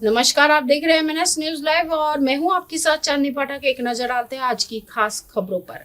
नमस्कार, आप देख रहे हैं MNS न्यूज लाइव और मैं हूं आपके साथ चांदनी पाठक। एक नजर डालते हैं आज की खास खबरों पर।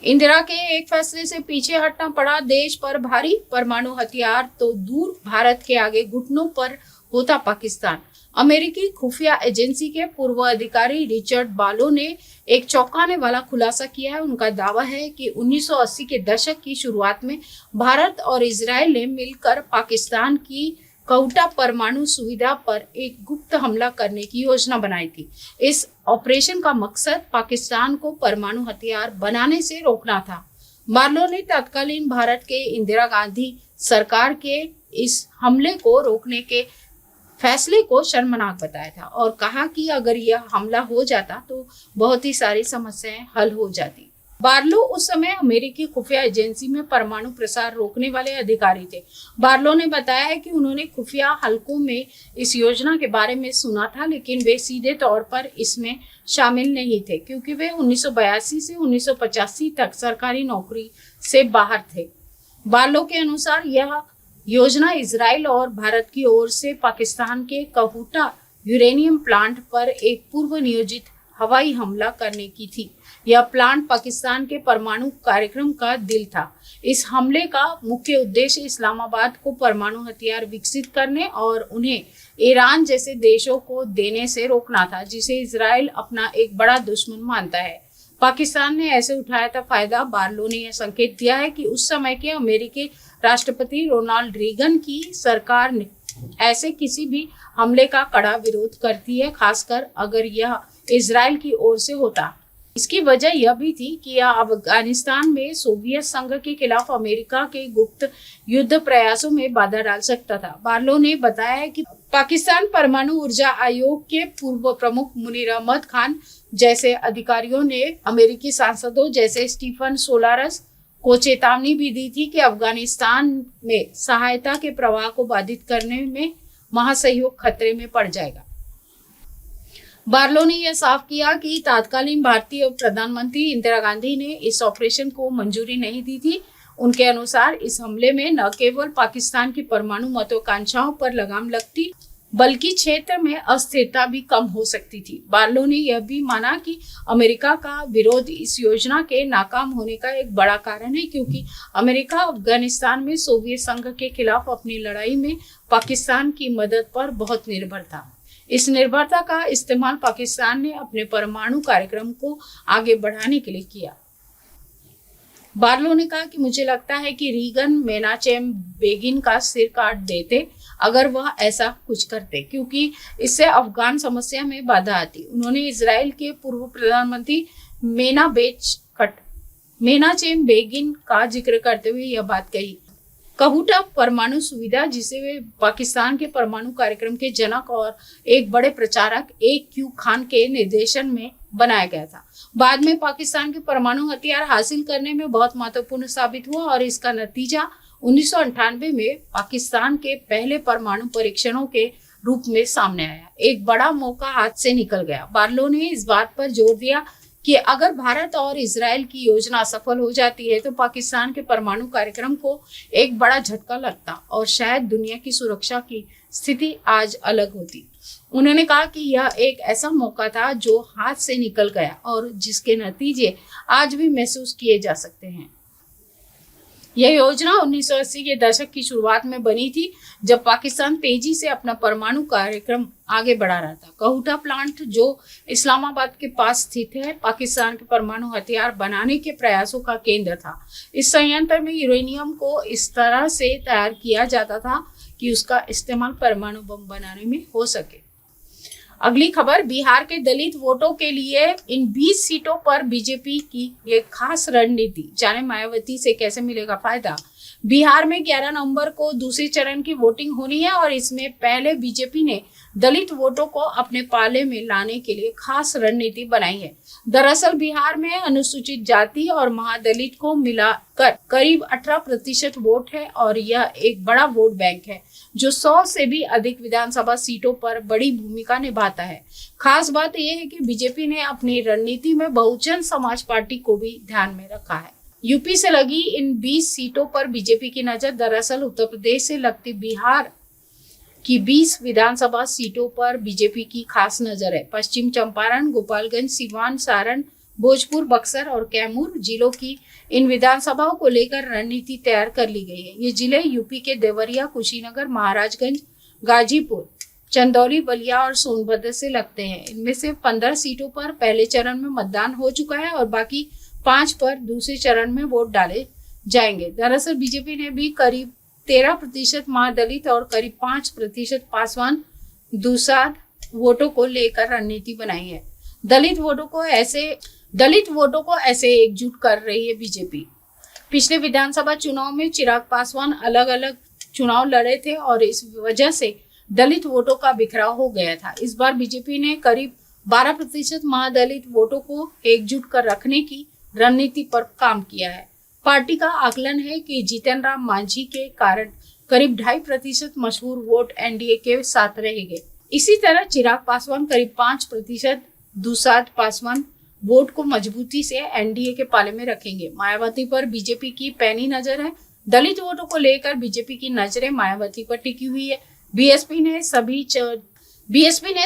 इंदिरा के एक फैसले से पीछे हटना पड़ा देश पर भारी, परमाणु हथियार तो दूर, भारत के आगे घुटनों पर होता पाकिस्तान। अमेरिकी खुफिया एजेंसी के पूर्व अधिकारी रिचर्ड बालो ने एक चौंकाने वाला खुलासा किया है। उनका दावा है कि 1980 के दशक की शुरुआत में भारत और इजराइल ने मिलकर पाकिस्तान की कौटा परमाणु सुविधा पर एक गुप्त हमला करने की योजना बनाई थी। इस ऑपरेशन का मकसद पाकिस्तान को परमाणु हथियार बनाने से रोकना था। बार्लो ने तत्कालीन भारत के इंदिरा गांधी सरकार के इस हमले को रोकने के फैसले को शर्मनाक बताया था और कहा कि अगर यह हमला हो जाता तो बहुत ही सारी समस्याएं हल हो जाती। बार्लो उस समय अमेरिकी खुफिया एजेंसी में परमाणु प्रसार रोकने वाले अधिकारी थे। बार्लो ने बताया है कि उन्होंने खुफिया हलकों में इस योजना के बारे में सुना था, लेकिन वे सीधे तौर पर इसमें शामिल नहीं थे क्योंकि वे 1982 से 1985 तक सरकारी नौकरी से बाहर थे। बार्लो के अनुसार यह योजना इजराइल और भारत की ओर से पाकिस्तान के कहूटा यूरेनियम प्लांट पर एक पूर्व नियोजित हवाई हमला करने की थी। यह प्लांट पाकिस्तान के परमाणु कार्यक्रम का दिल था। इस हमले का मुख्य उद्देश्य इस्लामाबाद को परमाणु हथियार विकसित करने और उन्हें ईरान जैसे देशों को देने से रोकना था, जिसे इजराइल अपना एक बड़ा दुश्मन मानता है। पाकिस्तान ने ऐसे उठाया था फायदा। बार्लो ने यह संकेत दिया है कि उस समय के अमेरिकी राष्ट्रपति रोनाल्ड रीगन की सरकार ने ऐसे किसी भी हमले का कड़ा विरोध करती है, खासकर अगर यह इजराइल की ओर से होता। इसकी वजह यह भी थी कि यह अफगानिस्तान में सोवियत संघ के खिलाफ अमेरिका के गुप्त युद्ध प्रयासों में बाधा डाल सकता था। बार्लो ने बताया है कि पाकिस्तान परमाणु ऊर्जा आयोग के पूर्व प्रमुख मुनीर अहमद खान जैसे अधिकारियों ने अमेरिकी सांसदों जैसे स्टीफन सोलारस को चेतावनी भी दी थी कि अफगानिस्तान में सहायता के प्रवाह को बाधित करने में महासहयोग खतरे में पड़ जाएगा। बार्लो ने यह साफ किया कि तत्कालीन भारतीय प्रधानमंत्री इंदिरा गांधी ने इस ऑपरेशन को मंजूरी नहीं दी थी। उनके अनुसार इस हमले में न केवल पाकिस्तान की परमाणु महत्वाकांक्षाओं पर लगाम लगती, बल्कि क्षेत्र में अस्थिरता भी कम हो सकती थी। बार्लो ने यह भी माना कि अमेरिका का विरोध इस योजना के नाकाम होने का एक बड़ा कारण है, क्योंकि अमेरिका अफगानिस्तान में सोवियत संघ के खिलाफ अपनी लड़ाई में पाकिस्तान की मदद पर बहुत निर्भर था। इस निर्भरता का इस्तेमाल पाकिस्तान ने अपने परमाणु कार्यक्रम को आगे बढ़ाने के लिए किया। बार्लो ने कहा कि मुझे लगता है कि रीगन मेनाचेम बेगिन का सिर काट देते अगर वह ऐसा कुछ करते, क्योंकि इससे अफगान समस्या में बाधा आती। उन्होंने इजराइल के पूर्व प्रधानमंत्री मेनाचेम बेगिन का जिक्र करते हुए यह बात कही। कहूटा परमाणु सुविधा, जिसे वे पाकिस्तान के परमाणु कार्यक्रम के जनक और एक बड़े प्रचारक AQ खान के निर्देशन में बनाया गया था, बाद में पाकिस्तान के परमाणु हथियार हासिल करने में बहुत महत्वपूर्ण साबित हुआ और इसका नतीजा 1998 में पाकिस्तान के पहले परमाणु परीक्षणों के रूप में सामने आया। एक बड़ा मौका हाथ से निकल गया। बार्लो ने इस बात पर जोर दिया कि अगर भारत और इजराइल की योजना सफल हो जाती है तो पाकिस्तान के परमाणु कार्यक्रम को एक बड़ा झटका लगता और शायद दुनिया की सुरक्षा की स्थिति आज अलग होती। उन्होंने कहा कि यह एक ऐसा मौका था जो हाथ से निकल गया और जिसके नतीजे आज भी महसूस किए जा सकते हैं। यह योजना 1980 के दशक की शुरुआत में बनी थी, जब पाकिस्तान तेजी से अपना परमाणु कार्यक्रम आगे बढ़ा रहा था। कहूटा प्लांट, जो इस्लामाबाद के पास स्थित है, पाकिस्तान के परमाणु हथियार बनाने के प्रयासों का केंद्र था। इस संयंत्र में यूरेनियम को इस तरह से तैयार किया जाता था कि उसका इस्तेमाल परमाणु बम बनाने में हो सके। अगली खबर, बिहार के दलित वोटों के लिए इन 20 सीटों पर बीजेपी की एक खास रणनीति। जाने मायावती से कैसे मिलेगा फायदा। बिहार में 11 नवंबर को दूसरे चरण की वोटिंग होनी है और इसमें पहले बीजेपी ने दलित वोटों को अपने पाले में लाने के लिए खास रणनीति बनाई है। दरअसल बिहार में अनुसूचित जाति और महादलित को मिलाकर करीब 18% वोट है और यह एक बड़ा वोट बैंक है जो 100 से भी अधिक विधानसभा सीटों पर बड़ी भूमिका निभाता है। खास बात यह है कि बीजेपी ने अपनी रणनीति में बहुजन समाज पार्टी को भी ध्यान में रखा है। यूपी से लगी इन 20 सीटों पर बीजेपी की नजर दरअसल उत्तर प्रदेश से लगती बिहार कि 20 विधानसभा सीटों पर बीजेपी की खास नजर है। पश्चिम चंपारण, गोपालगंज, सिवान, सारण, भोजपुर, बक्सर और कैमूर जिलों की इन विधानसभाओं को लेकर रणनीति तैयार कर ली गई है। ये जिले यूपी के देवरिया, कुशीनगर, महाराजगंज, गाजीपुर, चंदौली, बलिया और सोनभद्र से लगते हैं। इनमें से 15 सीटों पर पहले चरण में मतदान हो चुका है और बाकी 5 पर दूसरे चरण में वोट डाले जाएंगे। दरअसल बीजेपी ने भी करीब 13% महादलित और करीब 5% पासवान दुसाध वोटों को लेकर रणनीति बनाई है। दलित वोटों को ऐसे एकजुट कर रही है बीजेपी। पिछले विधानसभा चुनाव में चिराग पासवान अलग अलग चुनाव लड़े थे और इस वजह से दलित वोटों का बिखराव हो गया था। इस बार बीजेपी ने करीब 12% महादलित वोटों को एकजुट कर रखने की रणनीति पर काम किया है। पार्टी का आकलन है कि जीतन राम मांझी के कारण करीब 2.5% मशहूर वोट एनडीए के साथ रहेंगे। इसी तरह चिराग पासवान करीब 5% दुसाध पासवान वोट को मजबूती से एनडीए के पाले में रखेंगे। मायावती पर बीजेपी की पैनी नजर है। दलित वोटों को लेकर बीजेपी की नजरें मायावती पर टिकी हुई है। बीएसपी ने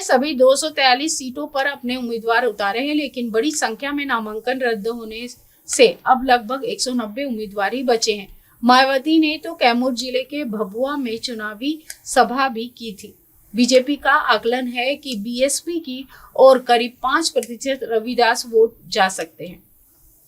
सभी 243 सीटों पर अपने उम्मीदवार उतारे हैं, लेकिन बड़ी संख्या में नामांकन रद्द होने से अब लगभग 190 उम्मीदवार ही बचे हैं। मायावती ने तो कैमूर जिले के भभुआ में चुनावी सभा भी की थी। बीजेपी का आकलन है कि बीएसपी की ओर करीब 5% रविदास वोट जा सकते हैं,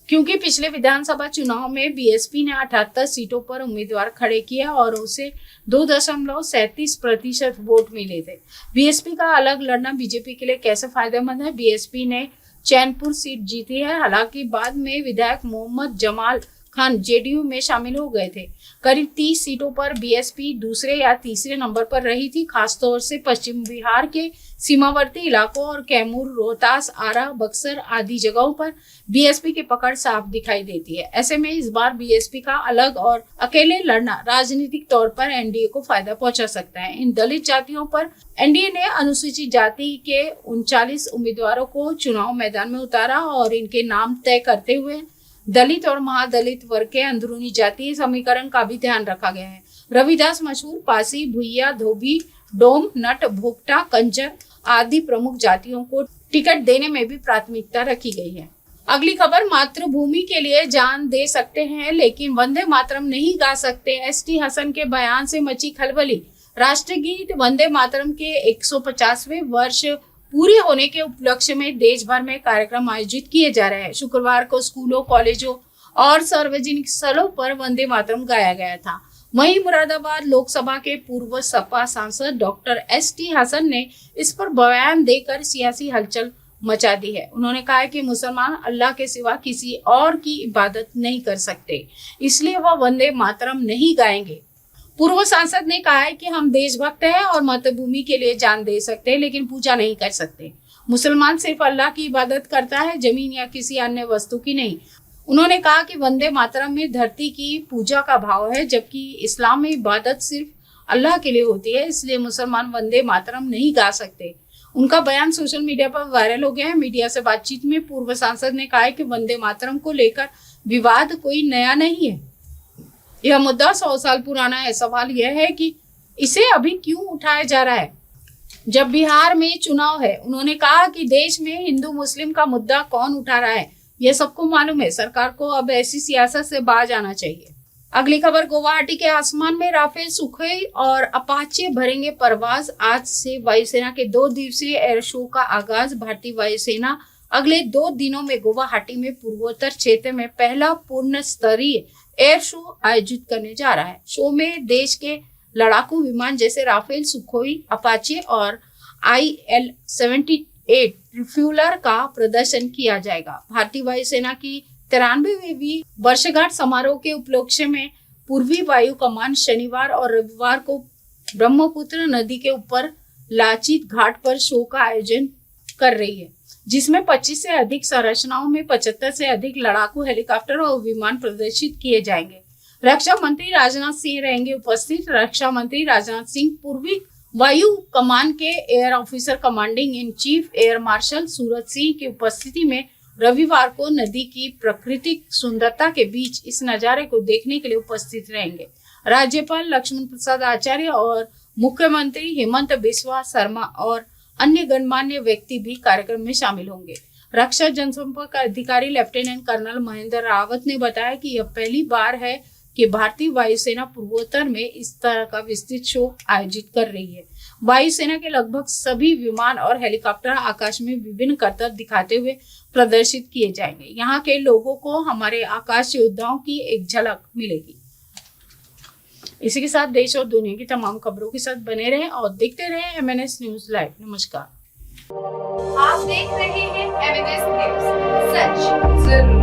क्योंकि पिछले विधानसभा चुनाव में बीएसपी ने 78 सीटों पर उम्मीदवार खड़े किया और उसे 2.37% वोट मिले थे। बीएसपी का अलग लड़ना बीजेपी के लिए कैसे फायदेमंद है? बीएसपी ने चैनपुर सीट जीती है। हालांकि बाद में विधायक मोहम्मद जमाल खान जेडीयू में शामिल हो गए थे। करीब 30 सीटों पर बीएसपी दूसरे या तीसरे नंबर पर रही थी। खासतौर से पश्चिम बिहार के सीमावर्ती इलाकों और कैमूर, रोहतास, आरा, बक्सर आदि जगहों पर बीएसपी की पकड़ साफ दिखाई देती है। ऐसे में इस बार बीएसपी का अलग और अकेले लड़ना राजनीतिक तौर पर एनडीए को फायदा पहुंचा सकता है। इन दलित जातियों पर एनडीए ने अनुसूचित जाति के 39 उम्मीदवारों को चुनाव मैदान में उतारा और इनके नाम तय करते हुए दलित और महादलित वर्ग के अंदरूनी जातीय समीकरण का भी ध्यान रखा गया है। रविदास, मशहूर, पासी, भुइया, धोबी, डोम, नट, भोक्ता, कंजर आदि प्रमुख जातियों को टिकट देने में भी प्राथमिकता रखी गई है। अगली खबर, मातृभूमि के लिए जान दे सकते हैं लेकिन वंदे मातरम नहीं गा सकते। एसटी हसन के बयान से मची खलबली। राष्ट्रगीत वंदे मातरम के 150वें वर्ष पूरे होने के उपलक्ष्य में देश भर में कार्यक्रम आयोजित किए जा रहे हैं। शुक्रवार को स्कूलों, कॉलेजों और सार्वजनिक स्थलों पर वंदे मातरम गाया गया था। वहीं मुरादाबाद लोकसभा के पूर्व सपा सांसद डॉक्टर एसटी हसन ने इस पर बयान देकर सियासी हलचल मचा दी है। उन्होंने कहा कि मुसलमान अल्लाह के सिवा किसी और की इबादत नहीं कर सकते, इसलिए वह वंदे मातरम नहीं गाएंगे। पूर्व सांसद ने कहा है कि हम देशभक्त हैं और मातृभूमि के लिए जान दे सकते हैं, लेकिन पूजा नहीं कर सकते। मुसलमान सिर्फ अल्लाह की इबादत करता है, जमीन या किसी अन्य वस्तु की नहीं। उन्होंने कहा कि वंदे मातरम में धरती की पूजा का भाव है, जबकि इस्लाम में इबादत सिर्फ अल्लाह के लिए होती है, इसलिए मुसलमान वंदे मातरम नहीं गा सकते। उनका बयान सोशल मीडिया पर वायरल हो गया है। मीडिया से बातचीत में पूर्व सांसद ने कहा है कि वंदे मातरम को लेकर विवाद कोई नया नहीं है। यह मुद्दा 100 साल पुराना है। सवाल यह है कि इसे अभी क्यों उठाया जा रहा है जब बिहार में चुनाव है। उन्होंने कहा कि देश में हिंदू मुस्लिम का मुद्दा कौन उठा रहा है, यह सबको मालूम है। सरकार को अब ऐसी सियासत से बाज आना चाहिए। अगली खबर, गुवाहाटी के आसमान में राफेल, सुखोई और अपाचे भरेंगे परवाज। आज से वायुसेना के 2 दिवसीय एयर शो का आगाज। भारतीय वायुसेना अगले 2 दिनों में गुवाहाटी में पूर्वोत्तर क्षेत्र में पहला पूर्ण स्तरीय एयर शो आयोजित करने जा रहा है। शो में देश के लड़ाकू विमान जैसे राफेल, सुखोई, अपाचे और IL-78 रिफ्यूलर का प्रदर्शन किया जाएगा। भारतीय वायुसेना की 93वीं वर्षगांठ समारोह के उपलक्ष्य में पूर्वी वायु कमान शनिवार और रविवार को ब्रह्मपुत्र नदी के ऊपर लाचित घाट पर शो का आयोजन कर रही है, जिसमें 25 से अधिक संरचनाओं में 75 से अधिक लड़ाकू हेलीकॉप्टर और विमान प्रदर्शित किए जाएंगे। रक्षा मंत्री राजनाथ सिंह रहेंगे उपस्थित। रक्षा मंत्री राजनाथ सिंह पूर्वी वायु कमान के air officer commanding in chief air marshal Suraj Singh की उपस्थिति में रविवार को नदी की प्राकृतिक सुंदरता के बीच इस नजारे को देखने के लिए उपस्थित रहेंगे। राज्यपाल लक्ष्मण प्रसाद आचार्य और मुख्यमंत्री हेमंत बिस्वा शर्मा और अन्य गणमान्य व्यक्ति भी कार्यक्रम में शामिल होंगे। रक्षा जनसंपर्क अधिकारी लेफ्टिनेंट कर्नल महेंद्र रावत ने बताया कि यह पहली बार है कि भारतीय वायुसेना पूर्वोत्तर में इस तरह का विस्तृत शो आयोजित कर रही है। वायुसेना के लगभग सभी विमान और हेलीकॉप्टर आकाश में विभिन्न करतब दिखाते हुए प्रदर्शित किए जाएंगे। यहाँ के लोगों को हमारे आकाश योद्धाओं की एक झलक मिलेगी। इसी के साथ देश और दुनिया की तमाम खबरों के साथ बने रहें और देखते रहें MNS न्यूज लाइव। नमस्कार। आप देख रहे हैं MNS न्यूज, सच जरूर।